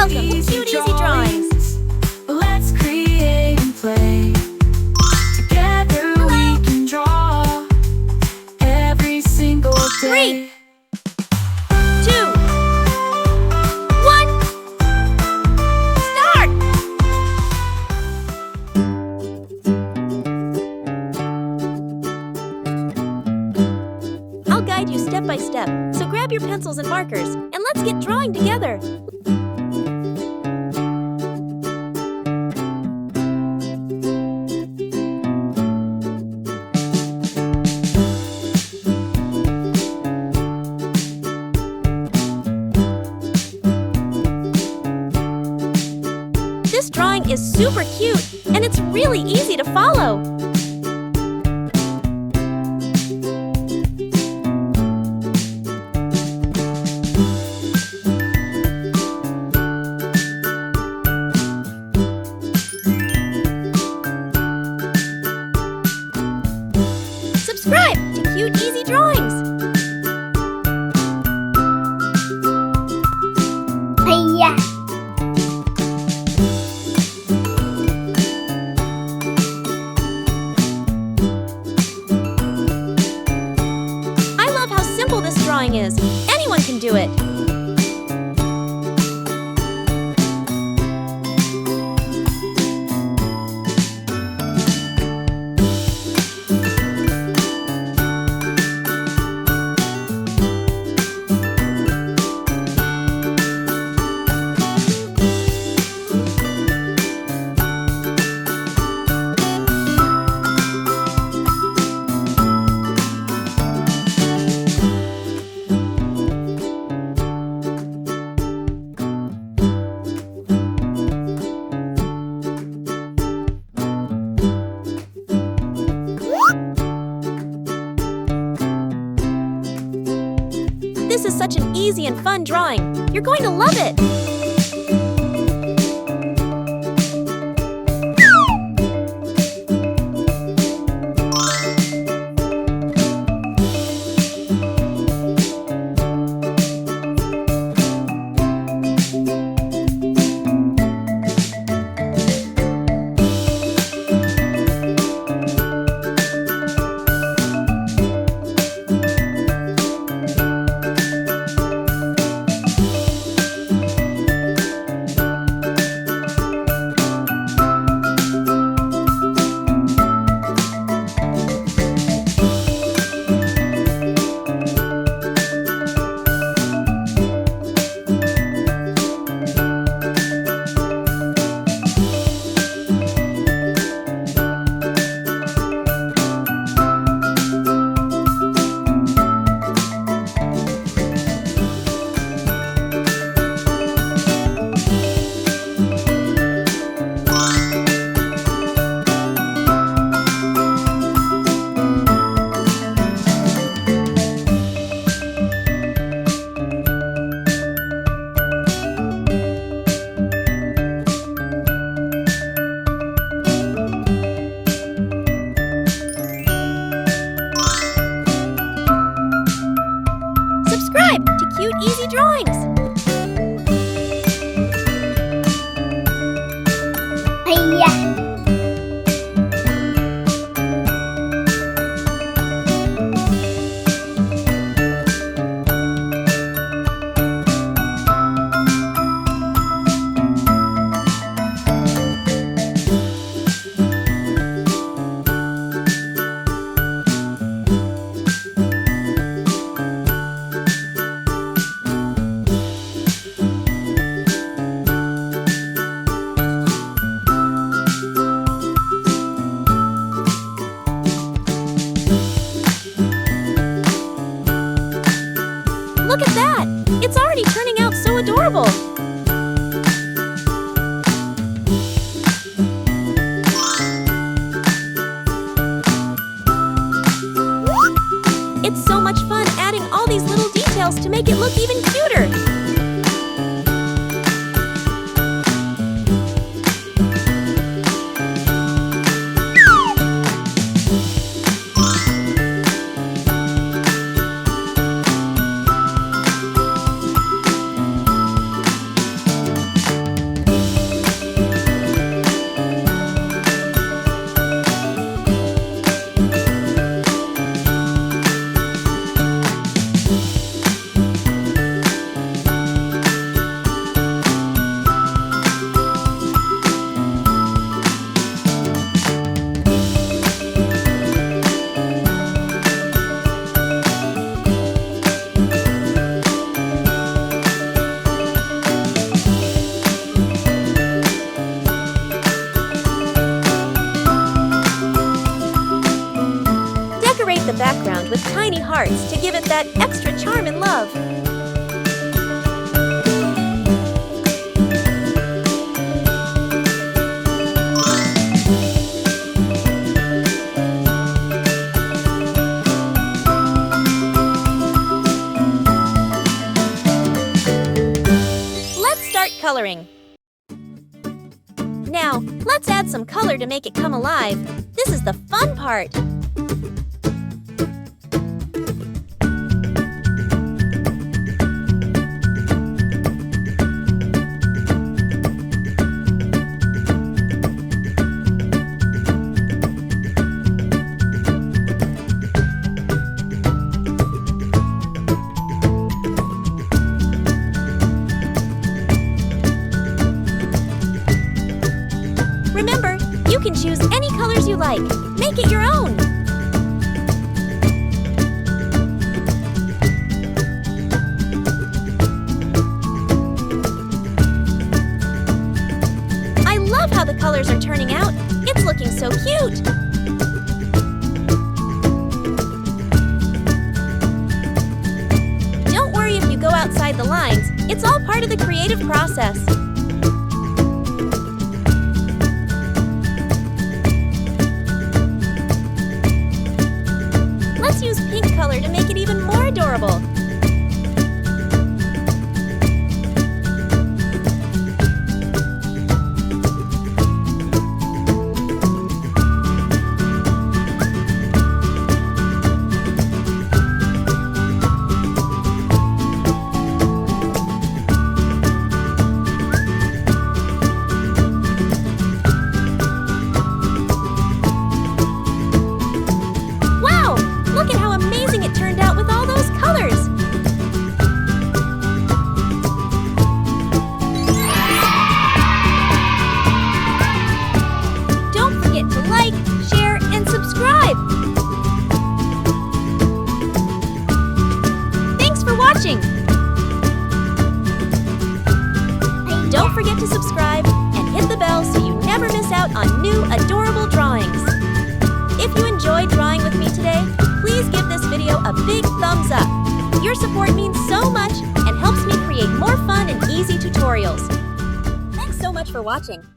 Welcome to Cute Easy Drawings. Let's create and play. Together we can draw every single day. 3, 2, 1, start! I'll guide you step by step, so grab your pencils and markers, and let's get drawing together. This drawing is super cute, and it's really easy to follow. Subscribe to Cute Easy Drawings. Hiya. I love how simple this drawing is. Anyone can do it. This is such an easy and fun drawing. You're going to love it. Subscribe to Cute Easy Drawings. Hiya. Look at that! It's already turning out so adorable! It's so much fun adding all these little details to make it look even cuter! hearts to give it that extra charm and love. Let's start coloring. Now, let's add some color to make it come alive. This is the fun part. Remember, you can choose any colors you like. Make it your own. I love how the colors are turning out. It's looking so cute. Don't worry if you go outside the lines. It's all part of the creative process. Let's use pink color to make it even more adorable. Look at how amazing it turned out with all those colors! Don't forget to like, share, and subscribe! Thanks for watching! Don't forget to subscribe and hit the bell so you never miss out on new adorable drawings. If you enjoyed drawing with me today, please give this video a big thumbs up. Your support means so much and helps me create more fun and easy tutorials. Thanks so much for watching.